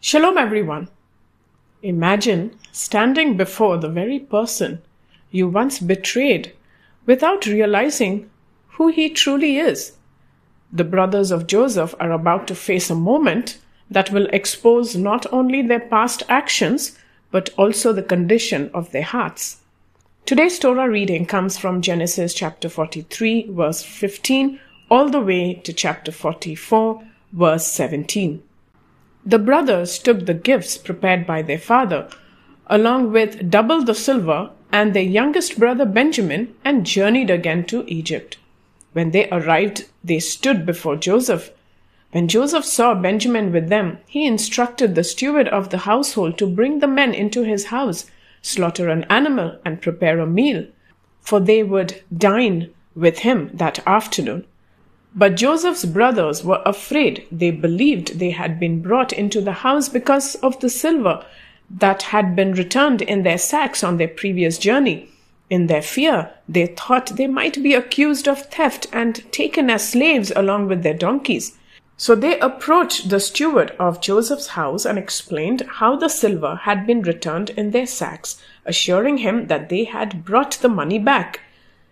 Shalom, everyone. Imagine standing before the very person you once betrayed without realizing who he truly is. The brothers of Joseph are about to face a moment that will expose not only their past actions, but also the condition of their hearts. Today's Torah reading comes from Genesis chapter 43, verse 15, all the way to chapter 44, verse 17. The brothers took the gifts prepared by their father, along with double the silver, and their youngest brother Benjamin, and journeyed again to Egypt. When they arrived, they stood before Joseph. When Joseph saw Benjamin with them, he instructed the steward of the household to bring the men into his house, slaughter an animal, and prepare a meal, for they would dine with him that afternoon. But Joseph's brothers were afraid. They believed they had been brought into the house because of the silver that had been returned in their sacks on their previous journey. In their fear, they thought they might be accused of theft and taken as slaves along with their donkeys. So they approached the steward of Joseph's house and explained how the silver had been returned in their sacks, assuring him that they had brought the money back.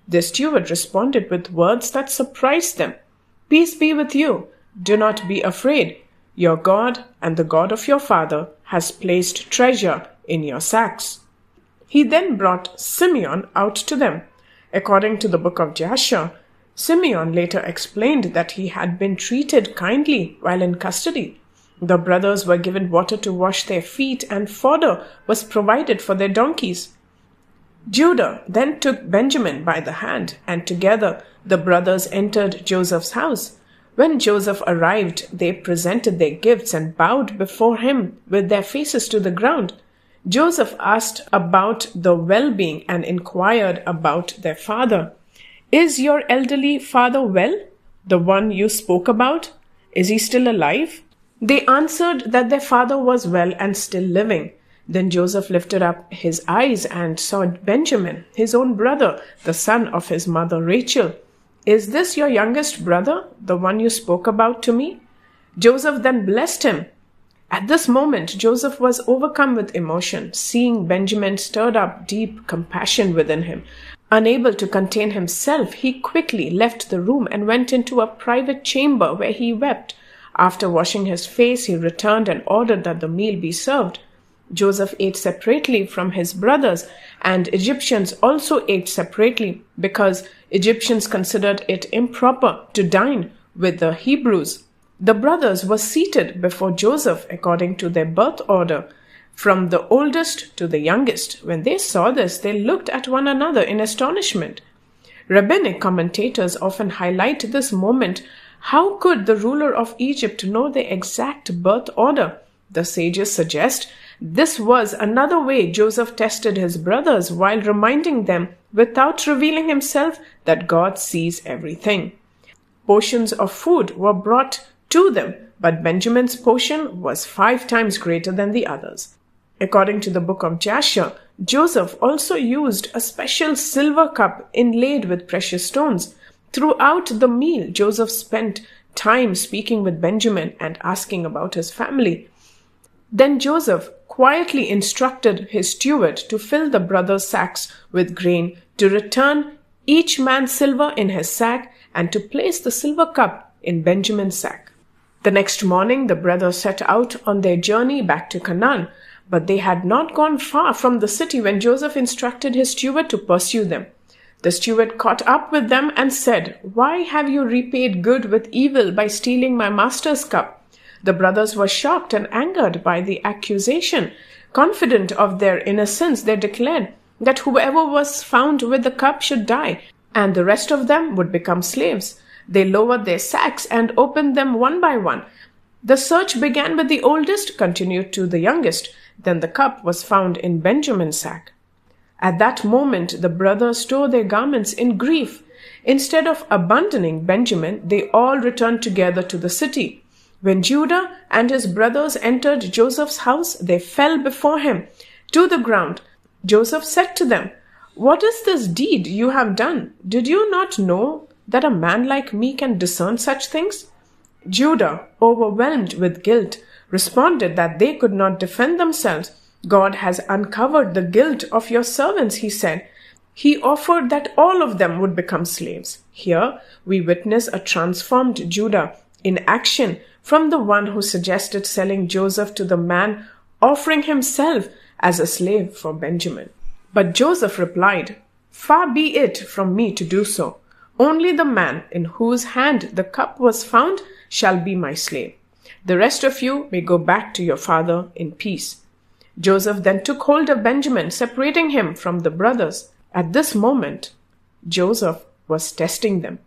The steward responded with words that surprised them. "Peace be with you. Do not be afraid. Your God and the God of your father has placed treasure in your sacks." He then brought Simeon out to them. According to the book of Joshua, Simeon later explained that he had been treated kindly while in custody. The brothers were given water to wash their feet, and fodder was provided for their donkeys. Judah then took Benjamin by the hand, and together the brothers entered Joseph's house. When Joseph arrived, they presented their gifts and bowed before him with their faces to the ground. Joseph asked about the well-being and inquired about their father. "Is your elderly father well? The one you spoke about? Is he still alive?" They answered that their father was well and still living. Then Joseph lifted up his eyes and saw Benjamin, his own brother, the son of his mother Rachel. "Is this your youngest brother, the one you spoke about to me?" Joseph then blessed him. At this moment, Joseph was overcome with emotion. Seeing Benjamin stirred up deep compassion within him. Unable to contain himself, he quickly left the room and went into a private chamber where he wept. After washing his face, he returned and ordered that the meal be served. Joseph ate separately from his brothers, and Egyptians also ate separately because Egyptians considered it improper to dine with the Hebrews. The brothers were seated before Joseph according to their birth order, from the oldest to the youngest. When they saw this, they looked at one another in astonishment. Rabbinic commentators often highlight this moment. How could the ruler of Egypt know the exact birth order? The sages suggest this was another way Joseph tested his brothers while reminding them, without revealing himself, that God sees everything. Portions of food were brought to them, but Benjamin's portion was 5 times greater than the others. According to the book of Joshua, Joseph also used a special silver cup inlaid with precious stones. Throughout the meal, Joseph spent time speaking with Benjamin and asking about his family. Then Joseph quietly instructed his steward to fill the brothers' sacks with grain, to return each man's silver in his sack, and to place the silver cup in Benjamin's sack. The next morning, the brothers set out on their journey back to Canaan, but they had not gone far from the city when Joseph instructed his steward to pursue them. The steward caught up with them and said, "Why have you repaid good with evil by stealing my master's cup?" The brothers were shocked and angered by the accusation. Confident of their innocence, they declared that whoever was found with the cup should die, and the rest of them would become slaves. They lowered their sacks and opened them one by one. The search began with the oldest, continued to the youngest. Then the cup was found in Benjamin's sack. At that moment, the brothers tore their garments in grief. Instead of abandoning Benjamin, they all returned together to the city. When Judah and his brothers entered Joseph's house, they fell before him to the ground. Joseph said to them, "What is this deed you have done? Did you not know that a man like me can discern such things?" Judah, overwhelmed with guilt, responded that they could not defend themselves. God has uncovered the guilt of your servants, he said. He offered that all of them would become slaves. Here we witness a transformed Judah in action from the one who suggested selling Joseph to the man offering himself as a slave for Benjamin. But Joseph replied, "Far be it from me to do so. Only the man in whose hand the cup was found shall be my slave. The rest of you may go back to your father in peace." Joseph then took hold of Benjamin, separating him from the brothers. At this moment, Joseph was testing them.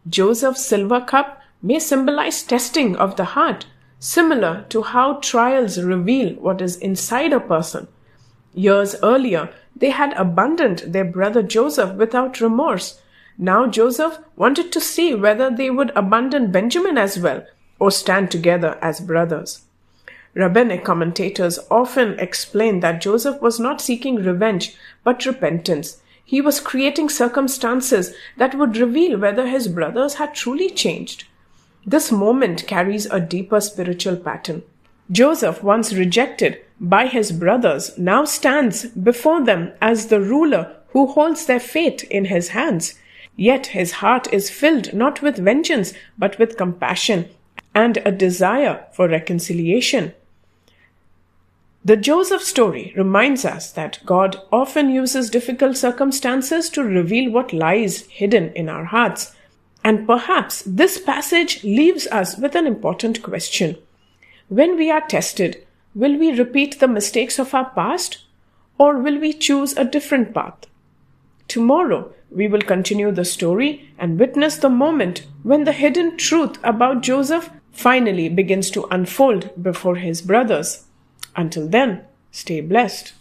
Joseph's silver cup may symbolize testing of the heart, similar to how trials reveal what is inside a person. Years earlier, they had abandoned their brother Joseph without remorse. Now Joseph wanted to see whether they would abandon Benjamin as well, or stand together as brothers. Rabbinic commentators often explain that Joseph was not seeking revenge, but repentance. He was creating circumstances that would reveal whether his brothers had truly changed. This moment carries a deeper spiritual pattern. Joseph, once rejected by his brothers, now stands before them as the ruler who holds their fate in his hands. Yet his heart is filled not with vengeance, but with compassion and a desire for reconciliation. The Joseph story reminds us that God often uses difficult circumstances to reveal what lies hidden in our hearts. And perhaps this passage leaves us with an important question. When we are tested, will we repeat the mistakes of our past, or will we choose a different path? Tomorrow, we will continue the story and witness the moment when the hidden truth about Joseph finally begins to unfold before his brothers. Until then, stay blessed.